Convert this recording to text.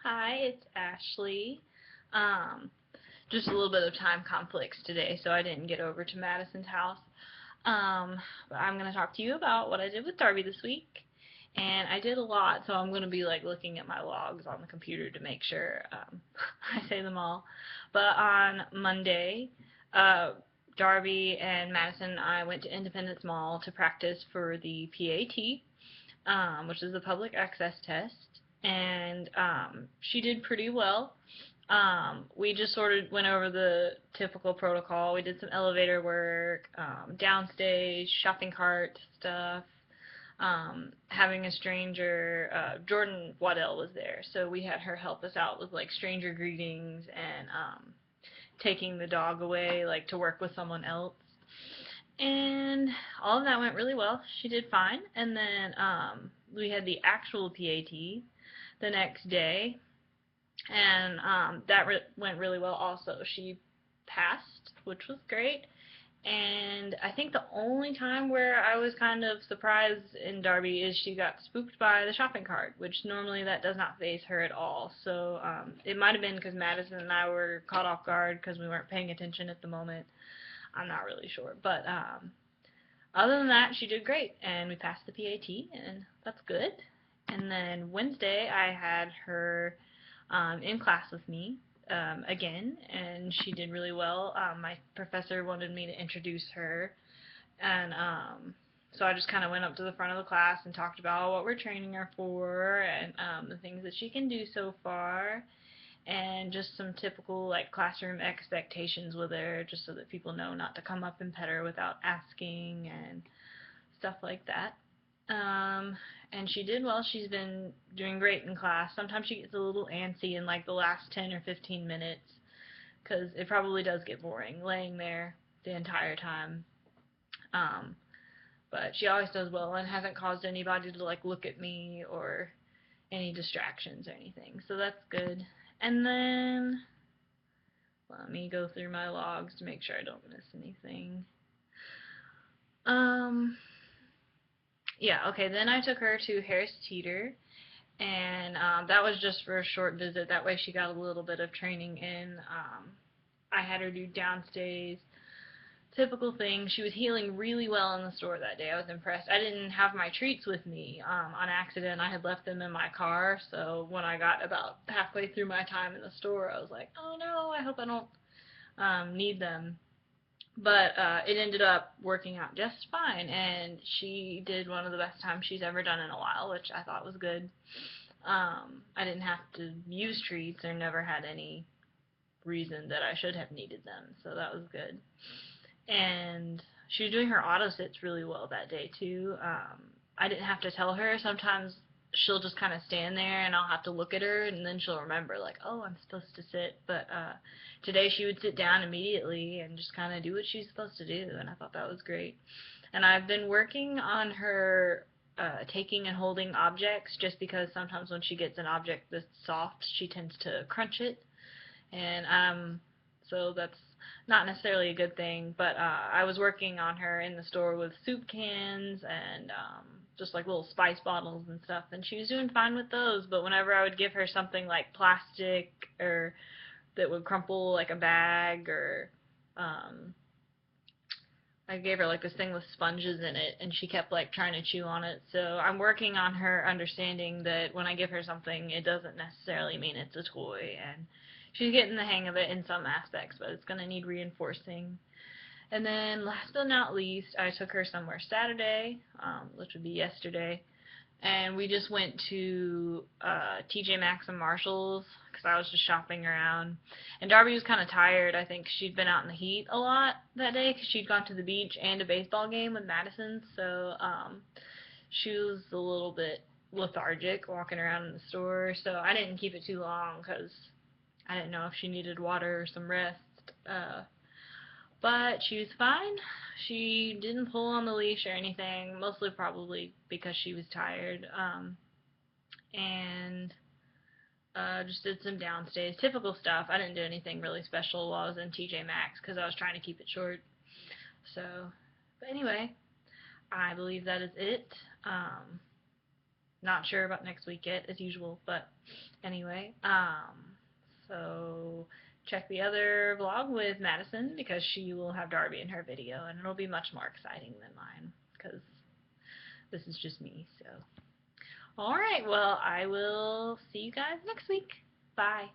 Hi, it's Ashley. Um, just a little bit of time conflicts today, so I didn't get over to Madison's house. Um, but I'm going to talk to you about what I did with Darby this week. And I did a lot, so I'm going to be like looking at my logs on the computer to make sure I say them all. But on Monday, uh, Darby and Madison and I went to Independence Mall to practice for the PAT, which is the public access test, and she did pretty well. We just sort of went over the typical protocol. We did some elevator work, downstage, shopping cart stuff, having a stranger, Jordan Waddell was there, so we had her help us out with like stranger greetings and taking the dog away, like to work with someone else. And all of that went really well. She did fine. And then we had the actual PAT the next day, and that went really well also. She passed, which was great. And I think the only time where I was kind of surprised in Darby is she got spooked by the shopping cart, which normally that does not faze her at all. So it might have been because Madison and I were caught off guard because we weren't paying attention at the moment. I'm not really sure. But other than that, she did great, and we passed the PAT, and that's good. And then Wednesday, I had her in class with me again, and she did really well. My professor wanted me to introduce her, and so I just kind of went up to the front of the class and talked about what we're training her for and the things that she can do so far, and just some typical like classroom expectations with her, just so that people know not to come up and pet her without asking and stuff like that. And she did well. She's been doing great in class. Sometimes she gets a little antsy in like the last 10 or 15 minutes because it probably does get boring laying there the entire time. Um, but she always does well and hasn't caused anybody to like look at me or any distractions or anything. So that's good. And then let me go through my logs to make sure I don't miss anything. Yeah, okay, then I took her to Harris Teeter, and that was just for a short visit. That way she got a little bit of training in. I had her do downstays, typical thing. She was healing really well in the store that day. I was impressed. I didn't have my treats with me on accident. I had left them in my car, so when I got about halfway through my time in the store, I was like, oh no, I hope I don't need them. But it ended up working out just fine, and she did one of the best times she's ever done in a while, which I thought was good. I didn't have to use treats or never had any reason that I should have needed them, so that was good. And she was doing her auto sits really well that day too. I didn't have to tell her. Sometimes she'll just kind of stand there and I'll have to look at her and then she'll remember like, oh, I'm supposed to sit. But today she would sit down immediately and just kind of do what she's supposed to do, and I thought that was great. And I've been working on her taking and holding objects, just because sometimes when she gets an object this soft, she tends to crunch it. And so that's not necessarily a good thing, but I was working on her in the store with soup cans and just like little spice bottles and stuff, and she was doing fine with those. But whenever I would give her something like plastic or that would crumple, like a bag, or I gave her like this thing with sponges in it, and she kept like trying to chew on it. So I'm working on her understanding that when I give her something, it doesn't necessarily mean it's a toy, and she's getting the hang of it in some aspects, but it's going to need reinforcing. And then last but not least, I took her somewhere Saturday, which would be yesterday, and we just went to TJ Maxx and Marshalls because I was just shopping around. And Darby was kind of tired. I think she'd been out in the heat a lot that day because she'd gone to the beach and a baseball game with Madison, so she was a little bit lethargic walking around in the store. So I didn't keep it too long because I didn't know if she needed water or some rest. But she was fine. She didn't pull on the leash or anything, mostly probably because she was tired. And just did some downstays, typical stuff. I didn't do anything really special while I was in TJ Maxx because I was trying to keep it short. So, but anyway, I believe that is it. Not sure about next week yet, as usual, but anyway, so check the other vlog with Madison because she will have Darby in her video, and it'll be much more exciting than mine because this is just me. So, alright, well, I will see you guys next week. Bye.